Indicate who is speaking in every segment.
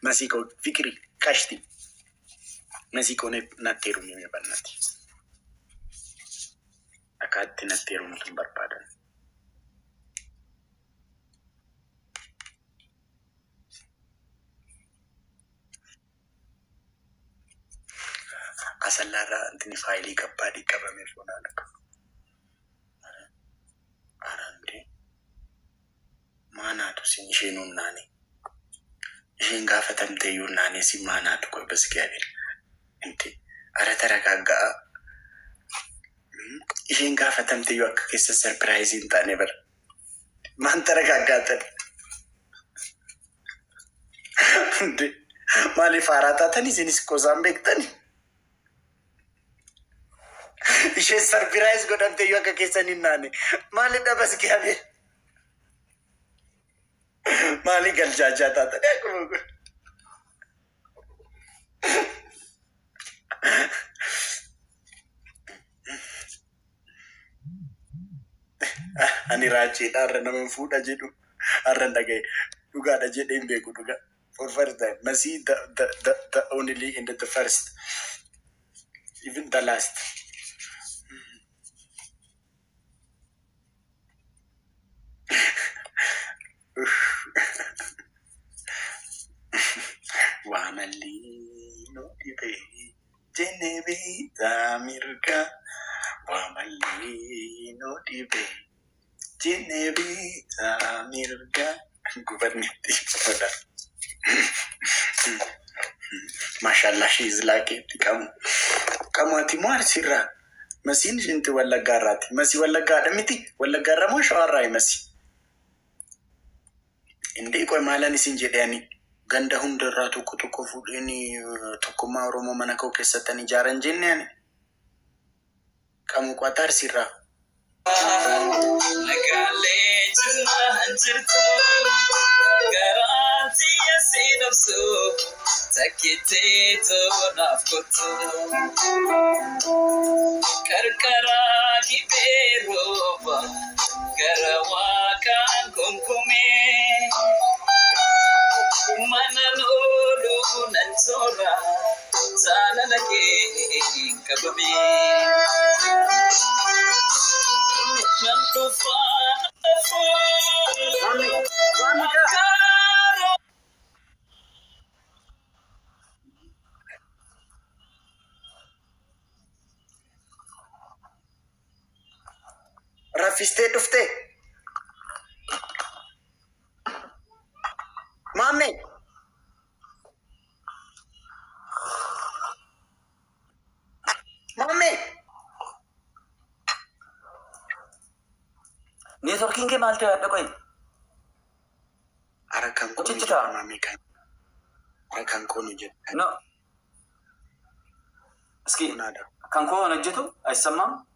Speaker 1: Masiko fikri kashti. Masiko natteeru ni bannati. Akatti natteeru mutum barbadan. Asallara antini faili kabbadi kabame fonana ka. Arande. Mana tu sin ishenu nani. Ishen gaafatamte iyyuu naani si maanaatu koy baskiyaabir. Inti aratara kaggaa. Ishen gaafatamte iyyuu akka keessa surprise hin taane bar. Maantara kaggaatan. Maaliif haaraa taatanii isinis qosaan beektani? Isheen surprise godhamte iyyuu akka keessan hin naane. Maalidha baskiyaabir? Mali galjaajaa taatanii akkuma kun. Ani raachiidha har'a nama fuudha jedhu har'a dhagaye dhugaadha jedhee hin beeku dhuga. For first time, Masi the only in the first, even the last. Wamalino dibe Genevi Tamirka. Wamalino dibe Genevi Tamirka. Gubernati pada. Mashallah, she is like it. Kamu ati muar sirra. Masin jinti wala garati. Masi wala garamiti. Wala garamo shawarai masi. Indi ko malani sinjedani. Ganda hundarraa tokko fuudhanii tokkummaa Oromoo mana koo keessatti ijaaran jennaan qamu qatar sirraa. Nagaalee jiraan jirtu garantii asii dabsu takkitee toonaaf kottu qarqaraa gibee rooba gara waaqaan konkomee. Mananolu nanzora sana lagi kababi nantufa Rafiste dufte Mami. Networking ke malte ada koi. Arakan ko cita mami kan. Arakan ko ni jet. No. Ski. Nada. Kan ko na jetu? Aisamma.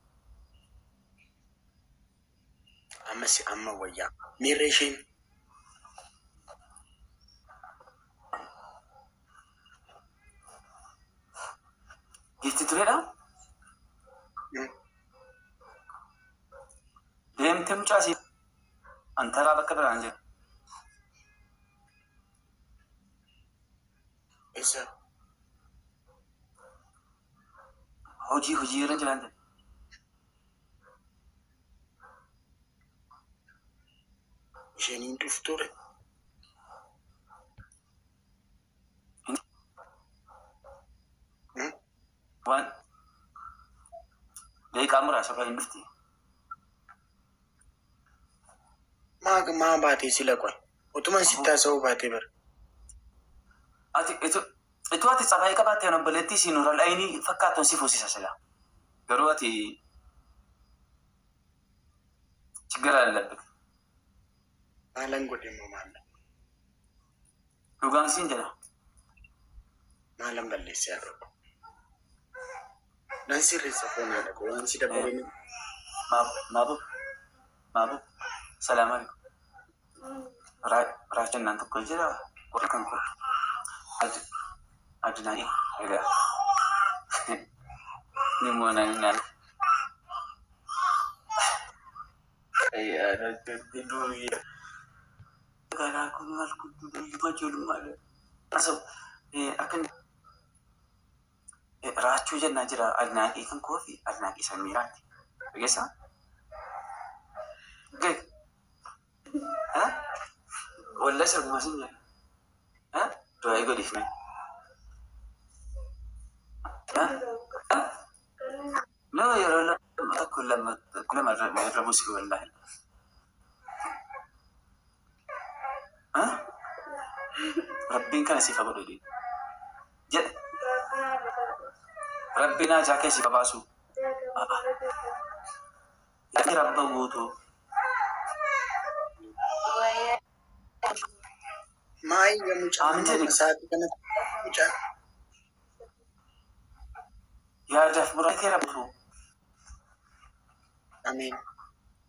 Speaker 1: Amasi amma waya. Mireshin. Gitu tu dah. Dem tempat sih. Antara apa keberangan? Esa. Hoji orang jalan. Jenin tuftur. Wan. Dari kamera siapa yang mesti? Ma baati sila koi. Utuma sita sau baati ber. Ati itu ati sabai kabati anak beleti sinura laini fakatun sifusi sasela. Garu ati cigara lebek. Malang gudi mamanda. Lugang sinjela. Malam balik siapa? Nanti resepnya ada kau nanti dah boleh. Mabu. Assalamualaikum. Rajan nanti kerja lah. Kurang kur. Ada nanya. Ada. Ni mau nanya. Ada tidur ya.
Speaker 2: gara kun mal kudu bajul mal aso akan rachu jenna jira alnaqi kan kofi alnaqi samirati begesa gay ha wala sa masinya ha do ay godif me ha no yara كلما الرموسي والله ها ربين كان سيفا بدودي جد ربنا جاك سيفا باسو يا رب ووتو
Speaker 1: ما يمجع ساعات كانت مجع
Speaker 2: يا دف مرات ربو
Speaker 1: አሜን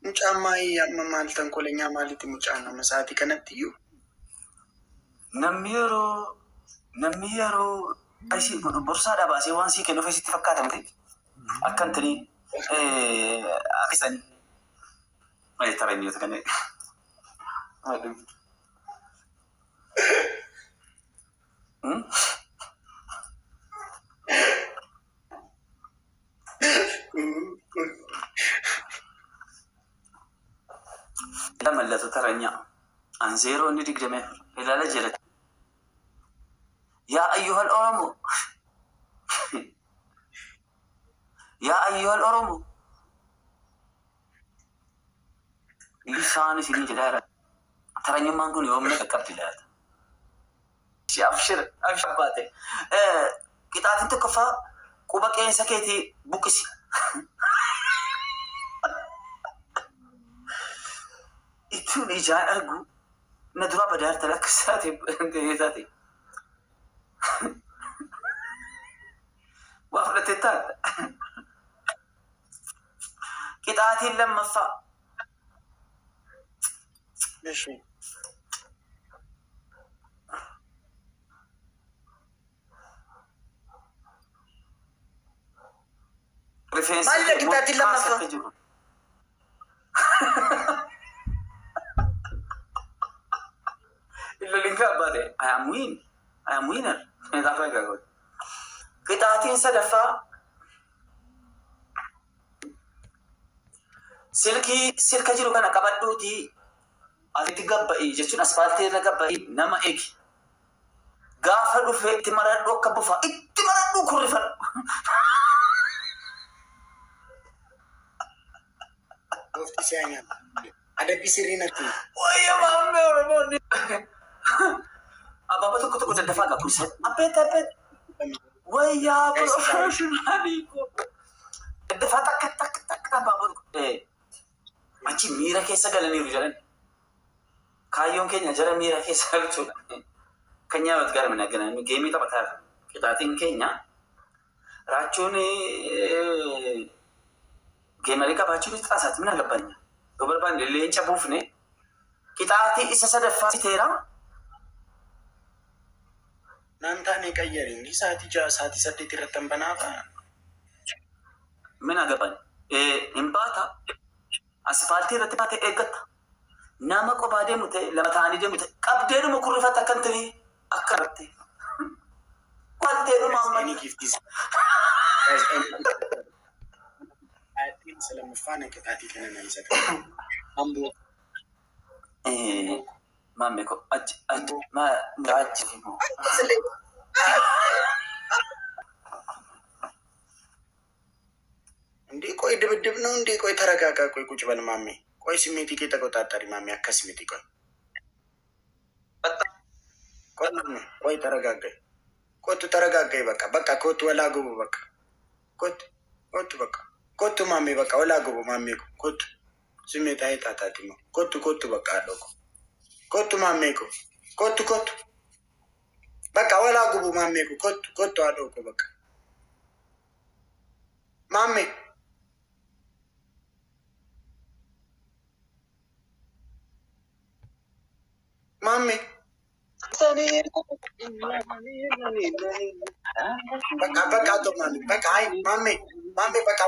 Speaker 1: ሙጫማይ ያመማል ተንኮለኛ ማለት ሙጫ ነው መሳቲ ከነጥዩ
Speaker 2: ነሚየሮ አይሲ ቦርሳ ዳባሴ ዋንሲ ከኖፌሲ ተፈካተም ከይ አከንትኒ አክሰን አይ ተረኝት ከነ አዱ لما ترنيا عن زيرو نديك دمه إلى لجلت يا أيها الأورمو يا أيها الأورمو لساني سيدي جدارة ترنيا ما نقول يوم نكتب جدارة أبشر باتي كتاب أنت كفا كوبا كين سكيتي بوكسي إتوني جاء أرجو ندرا بدار تلك ساتي انتهيتاتي وافلت التال كتاتي لما صا
Speaker 1: ماشي ما كتاتي لما صا
Speaker 2: إلا لينكا بادي I am winner هذا فايدة قول كتاتين سدفا سلكي جرو كنا كبدوتي أتي قبائي جتون أسفالتي رقبائي نما إيكي غافلو في اتمرادو كبوفا اتمرادو كورفا
Speaker 1: وفتي سيانيا ada bisirinaku
Speaker 2: ويا مامي ورموني أبا بتو كتو كتو دفاع كوسة أبيت ويا بروفيشناليكو الدفاع تك أبا بتو أنتي ميرا كيسا قالني رجالين كايون كينيا جرا ميرا كيسا قالتو كنيا وتقار من أجنبي جيمي تبتها كتاتين كينيا راجوني جيمري كباچوني تاسات من أجبانيا دوبربان لين شابوفني كتاتي إسا دفاع تيرا
Speaker 1: نانتاني كيرين دي ساتي جا ساتي ساتي ترتم بنافا
Speaker 2: من أجبان إمباتا أسفالتي رتبات إيجت نامك وبعدين مت لما تاني جم كابدين مكرفة تكنتني أكرتي قلتين ماما
Speaker 1: any gift is أتين سلام فانا كتاتي كنا ننسى أمبو
Speaker 2: مامي كو ما عجبني
Speaker 1: እንዴ ቆይ ድብድብ ነው እንዴ ቆይ ተረጋጋ ቆይ ቁጭ በል ማሜ ቆይ ስሜት ይከ ተቆጣጣሪ ማሜ አከስሜት ቆይ ቆይ ተረጋጋ ኮቱ ተረጋጋ በቃ ኮቱ ወላ ግቡ በቃ ኮቱ በቃ ኮቱ ማሜ በቃ ወላ ግቡ ማሜ ኮቱ ስሜት አይታታቲ ነው ኮቱ በቃ አለው ኮቱ ማሜ ኮቱ በቃ ወላ ግቡ ማሜ ኮቱ አለው በቃ ማሜ ማሜ በቃ ቶ ማሜ በቃ አይ ማሜ በቃ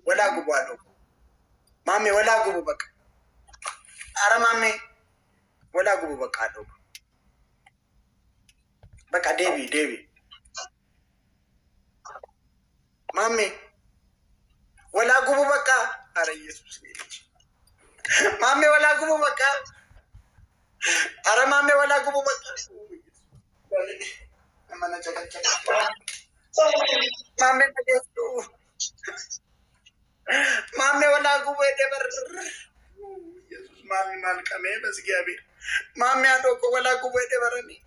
Speaker 1: ወላ ግቡ አለው ማሜ ወላ ግቡ በቃ አረ ማሜ ولا قبو بقى دوب بقى ديبي مامي ولا قبو بقى أرى يسوس مامي ولا قبو بقى أرى مامي ولا قبو بقى أنا جاكت مامي نجيبو مامي ولا قبو دبر يسوس مامي مال كمي بس جابير مامي أدوكو ولا قبو دبرني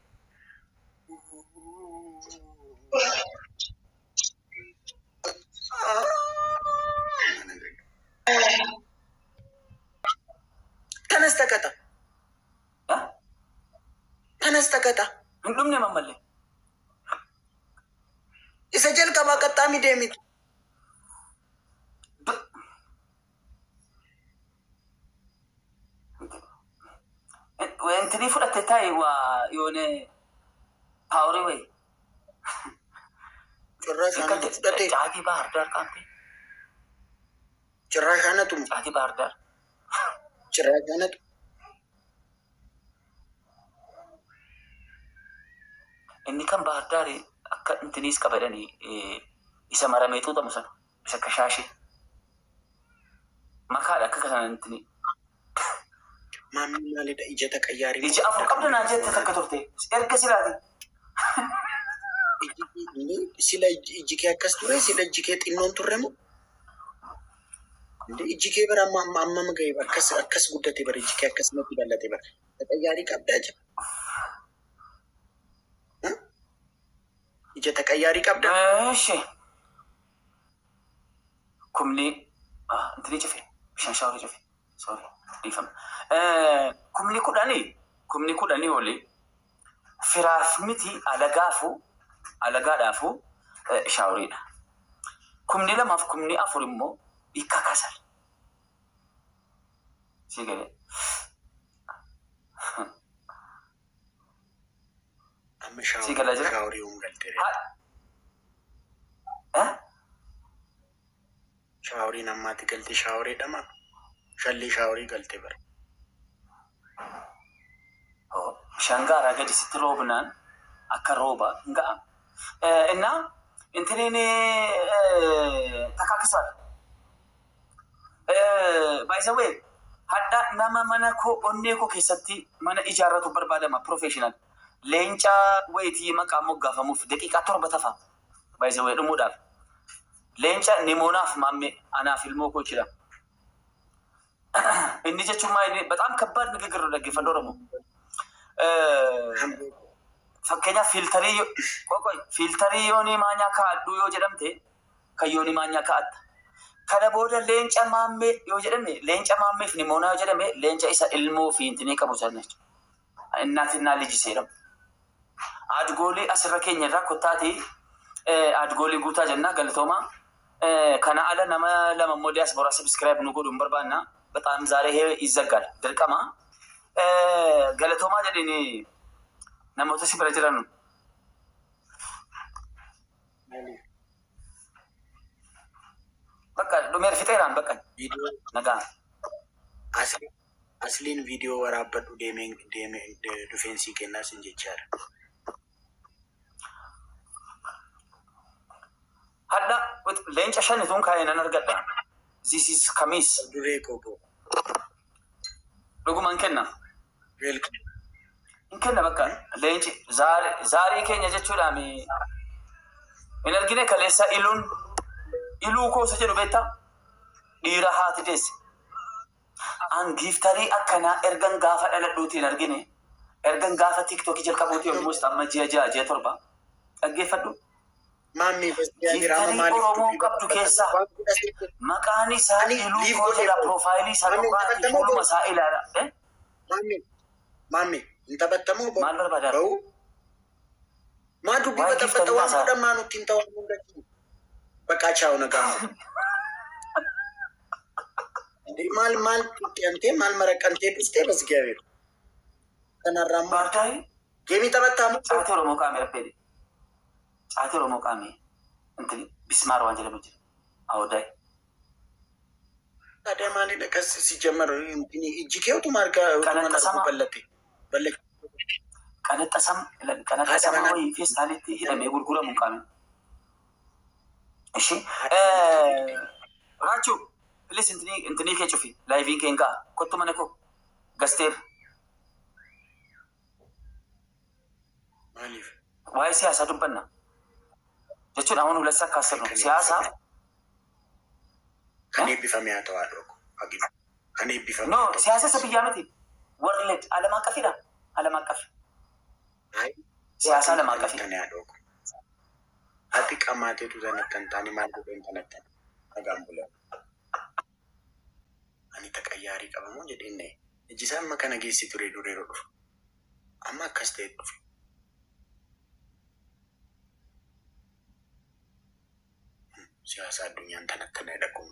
Speaker 1: تنستكتا تنستكتا
Speaker 2: Hundumni mammalle.
Speaker 1: Isajal kaba katami demit.
Speaker 2: Wentini fudhatte ta'i waa yoone paawuri wayi.
Speaker 1: Cirraa isaanatu fudhate.
Speaker 2: Caatii Bahar Daar qaamte.
Speaker 1: Cirraa isaanatu.
Speaker 2: Caatii Bahar Daar.
Speaker 1: Cirraa isaanatu.
Speaker 2: Inni kan Bahar Daar akka intiniis qabadanii isa marameetu ta'u sana isa kashaashee. Makaadha akka kana intini.
Speaker 1: Maamni maalidha ija taqayyaari.
Speaker 2: Ija afur qabda naan jette takka turte. Erga silaati.
Speaker 1: Sila iji kee akkas ture sila iji kee xinnoon turre moo? Iji kee bara amma ga'e akkas guddate bara iji kee akkasumatti bal'ate bara. Taqayyaarii qabdaa jira. Ija taqayyaarii qabdaa.
Speaker 2: Eeshi. Kumni intini cufe. Bishaan shaawrii cufe. Sorry. Dhiifama. Kumni kudhanii oli firaaf miti alagaadhaafu shaawriidha. Kumni lamaaf kumni afur immoo hiika kasal. Si galee.
Speaker 1: Amma
Speaker 2: Si galaa jira?
Speaker 1: shaawrii galtee. Shaawriin ammaatti galtee shaawrii dhama. Shalli shaawrii galtee bara.
Speaker 2: Shangaara gadi sitti roobnaan akka rooba hin ga'amu. Innaa intiniin takaakisaadha. Baay'isawee hadda nama mana koo onnee koo keessatti mana ijaarratu barbaadama professional. Leencaa wayitii maqaa moggaafamuuf daqiiqaa 7 tafa. Baay'isawee dhumuudhaaf. Leenca nimoonaaf maammee anaaf ilmoo koo jira. Inni jechuun maayini በጣም ከባድ ንግግር ነው ደግፈን ኦሮሞ fakkeenyaaf fiiltarii yoonii maanyaa kaa'adhu yoo jedhamte kan yoonii maanyaa kaa'atta. Kana booda leenca maammee yoo jedhame leenca maammeef nimoonaa yoo jedhame leenca isa ilmoo fi intinii qabu sana jechuudha. Innaatiin lijiseedhamu. Adgoolii asirra keenya irraa kottaatii adgoolii guutaa jennaa galatoomaa. Kana ala nama lama immoo diyaasporaa sabiskiraayib nu godhuun barbaanna. በጣም ዛሬ ይሄ ይዘጋል ድርቀማ ገለቶማ ጀዲኒ ነሞተ ሲበረ ጅራኑ በቃ ዱሜር ፍጤራን በቃ ነጋ
Speaker 1: asliin viidiyoo waraabadhu deemee dhufeensii kennaas hin jechaadha.
Speaker 2: Hadda leenca shanituun kaa'ee nan argadha. This is kamis.
Speaker 1: Duree kobo.
Speaker 2: Dhugumaan kenna.
Speaker 1: Welcome.
Speaker 2: In kenna bakka leenci zaarii keenya jechuudhaan hin argine kaleessa iluu koosa jedhu beektaa dhiira haati deesse. An giiftarii akkanaa ergan gaafa dhaladhuuti hin argine ergan gaafa tiiktookii jalqabuuti yommuu amma ji'a 7 dhaggeeffadhu.
Speaker 1: Maammi
Speaker 2: giiftarii Oromoo qabdu keessaa maqaan isaa iluu koo jedha piroofaayilii isaa dhugaa fuuluma isaa ilaala.
Speaker 1: Maammi hin taphattamoo
Speaker 2: maal barbaadaa?
Speaker 1: Maa dubbii bataffata waan fudhamaa nutti hin ta'u hundatti. Bakka chaa'u nagaa. Maal qixxeentee maal maraqantee dhuftee bas gaafeera. Kanarraa
Speaker 2: Baardaay
Speaker 1: geemii taphattamu.
Speaker 2: Caatii Oromoo qaamee rabbeedhe. Caatii Oromoo qaamee intini bismaar waan jedhamu jira. Awdaay.
Speaker 1: Tadaa maalidha qas si jammaru ijji kee utuma argaa utuma bal'ate. بلك
Speaker 2: كانت تسمى وي في سالتي هنا ما يقول كلام مقام ماشي راجو بليز انتني كي تشوفي لايفين كينكا كنت منكو غستير
Speaker 1: ماليف
Speaker 2: واي سياسة دبنا جتون أمانو لسا كاسرنو سياسة
Speaker 1: كان يبفهم توادوك كان يبفهم
Speaker 2: نو سياسة سبيامتي ورلت على ما كفيدا على ما كفي سياسة على ما كفي
Speaker 1: توادوك أتيك أماتي تزانك تاني ما تقول تنتن أجامبلا أني تكياري كمان جدينه جيسان ما كان جيسي تريدو ريرو أما كاستيت سياسة الدنيا تنتن لكم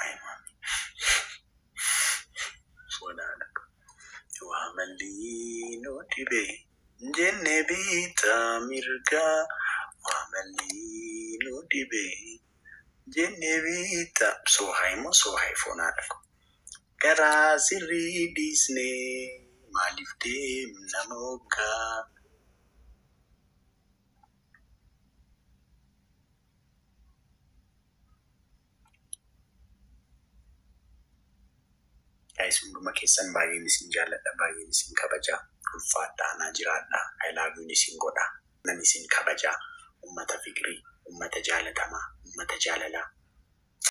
Speaker 1: أي مامي سودانك وعملي نوتي بي جنبي تامركا وعملي نوتي بي جنبي تام سوهاي فونادك كرا سري ديسني مالفتي مناموكا Hunduma keessan baay'een isin jaalladha, baay'een isin kabaja. Ulfaadhaa naa jiraadha. I love you isin godha. Nan isin kabaja. Ummata fikrii, ummata jaalatamaa, ummata jaalalaa.